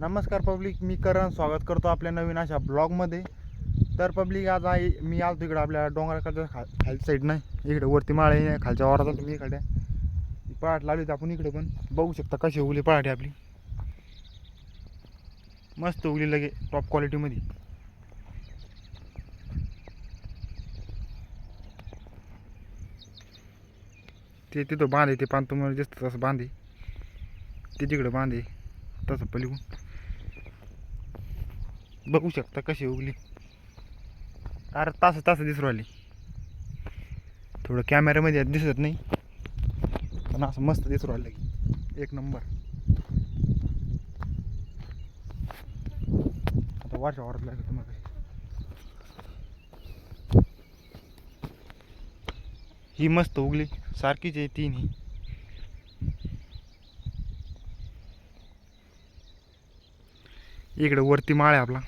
नमस्कार पब्लिक, मी करण स्वागत करतो आपल्या नवीन अशा ब्लॉगमध्ये. तर पब्लिक आज आहे मी आलो इकडं आपल्या डोंगराकडच्या खालच्या साईड नाही, इकडे वरती माळे खालच्या वारात तुम्ही इकडे पहाट लावली तर आपण इकडे पण बघू शकता कशी उगली पहाटे आपली. मस्त उगली लगे टॉप क्वालिटीमध्ये. ते तिथं बांधे ते पान तुम्हाला दिसतं तसं बांधे, ते तिकडे बांधे तसं पलीकडून बघू शकता कशी उगली. अरे तास दिसू राहिली, थोडं कॅमेऱ्यामध्ये दिसत नाही पण असं मस्त दिसू राहिलं की एक नंबर. आता वारच्या वारात लागेल तुम्हाला. ही मस्त उगली सारखीच आहे तीन ही. इकडे वरती माळ आहे आपला.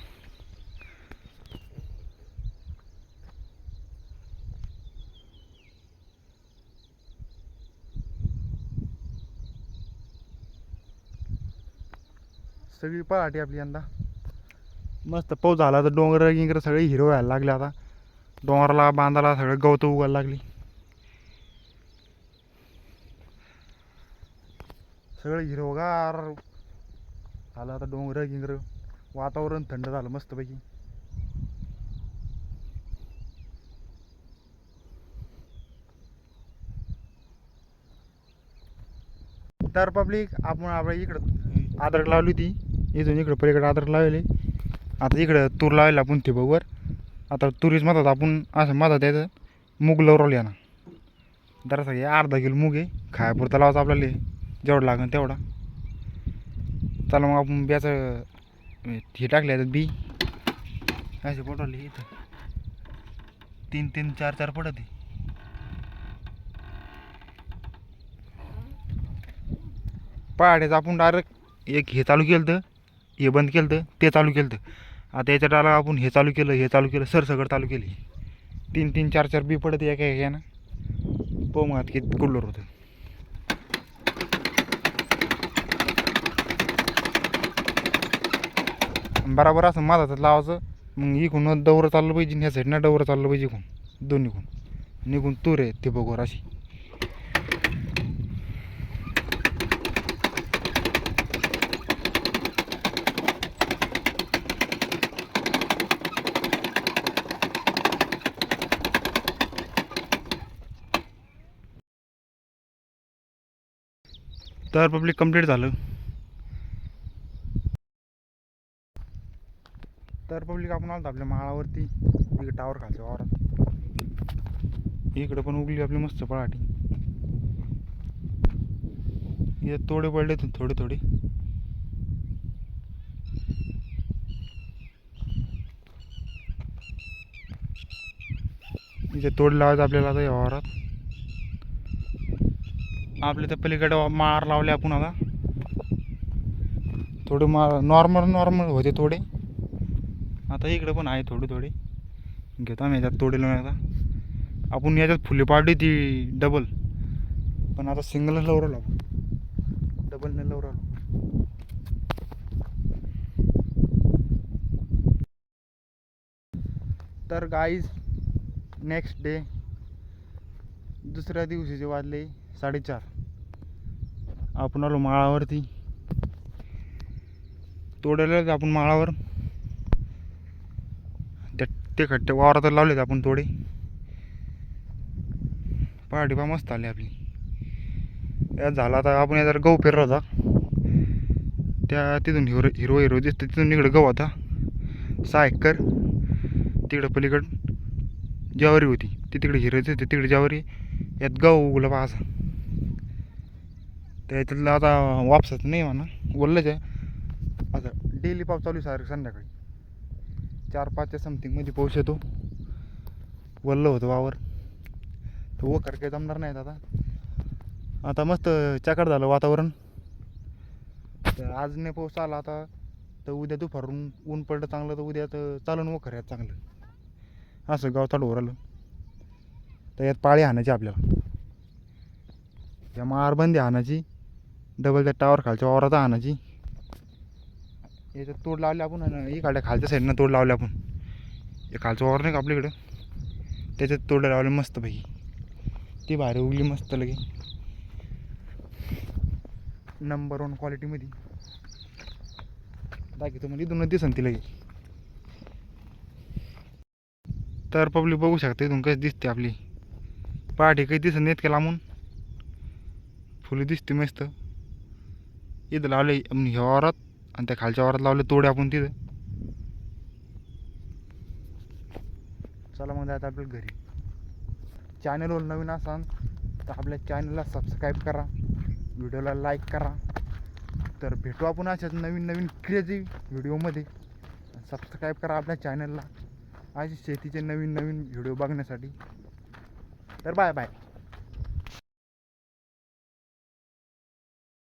सगळी पहाटी आपली यंदा मस्त पाऊस झाला तर डोंगर गिंगर सगळे हिरव व्हायला लागले. आता डोंगराला बांधाला सगळे गवत उगायला लागली, सगळं हिरवगार झालं. आता डोंगर गिंगर वातावरण थंड झालं मस्तपैकी. तर पब्लिक आपण आपल्या इकडं अद्रक लावली होती, इथून इकडं पलीकडे अद्रक लावली. आता इकडं तूर लावली आपण ठिबकवर. आता तुरीच मधात आपण असं मधात यायचं मूग लवरवली ना. जरासं हे अर्धा किलो मूग आहे, खायापुरता लावायचं आपल्याला, जेवढं लागेल तेवढा. चला मग आपण ब्याचं हे टाकले आता बी असे पटवले इथं 3 4 पडत आहे. पहाटेचं आपण डायरेक्ट एक हे चालू केलं तर हे बंद केलं तर ते चालू केलं तर. आता याच्या डायरेक्ट आपण हे चालू केलं सरसगड चालू केली. 3 4 बी पडत एका एकानं. पाहू मग आता किती कुल्लर होतं. बराबर असं माझा लावायचं. मग इकून डवरं चाललं पाहिजे, ह्या साईडनं डवरं चाललं पाहिजे. इकून दोन्हीकून निघून तूर आहे ते बघवर अशी. तर पब्लिक कंप्लीट झालं. तर पब्लिक आपण आलो आपल्या माळावरती, इकडे टावर खालच्या वावरात. इकडे पण उगली आपली मस्त पहाटी. इथे तोडे पडले थोडे. इथे तोड लावायचं आपल्याला आता या वावरात. आपल्या त्या पलीकडे माळ लावले आपण. आता थोडे नॉर्मल होते थोडे. आता इकडे पण आहे थोडे घेतो आम्ही याच्यात तोडे लावून. आता आपण याच्यात फुले पाडली ती डबल, पण आता सिंगलच लावून आपण, डबल नाही लावून. तर गाईज नेक्स्ट डे, दुसऱ्या दिवशीचे वाजले 4:30. आपण आलो माळावरती. तोडायला आपण माळावर ते खट्टे वावरात लावले आपण थोडे. पहाटे पा मस्त आली आपली. यात झाला आता आपण याचा गहू पेरला होता, त्या तिथून हिरवं दिसतं. तिथून इकडे गहू होता 6 एकर. तिकडे पलीकड ज्वारी होती, ती तिकडे हिरवच होती, तिकडे ज्वारी. यात गहू उगला पा असा. त्याच्यातलं आता वापसात नाही म्हणा, बोललंच आहे. आता डेली पाऊस चालू आहे संध्याकाळी 4-5च्या समथिंगमध्ये पाऊस येतो. वल्लं होतं वावर, तर वखर काही जमणार नाहीत. आता मस्त चकाट झालं वातावरण. तर आज नाही पाऊस आला आता, तर उद्या दुपारून ऊन पडलं चांगलं, तर उद्या तर चालून वखर यात चांगलं. असं गाव चालू राहिलं. तर यात पाळी हाणायची आपल्याला, या मारबंदी हाणायची, डबल त्या टावर खालच्या वावरात हाणायची. याच्यात तोड लावले आपण आणि इकडे खालच्या साईडनं तोड लावले आपण. हे खालचं वावर नाही का आपल्याकडं, त्याच्यात तोड लावले मस्त भाई. ती भारी उगली मस्त लगे नंबर 1 क्वालिटीमध्ये. दाखवतो म्हणजे इथून दिसन ती लगे. तर पब्लिक बघू शकते इथून कशी दिसते आपली पहाटे. काही दिसत नेत का लांबून, फुलं दिसते मस्त. इथं लावले ह्या वावरात आणि त्या खालच्या वावरात लावले तोडे आपण तिथं. चला मग जायचं आपल्याला घरी. चॅनलवर नवीन असाल तर आपल्या चॅनलला सबस्क्राईब करा, व्हिडिओला लाईक करा. तर भेटू आपण अशाच नवीन नवीन क्रेझी व्हिडिओमध्ये. सबस्क्राईब करा आपल्या चॅनलला असे शेतीचे नवीन नवीन व्हिडिओ बघण्यासाठी. तर बाय बाय.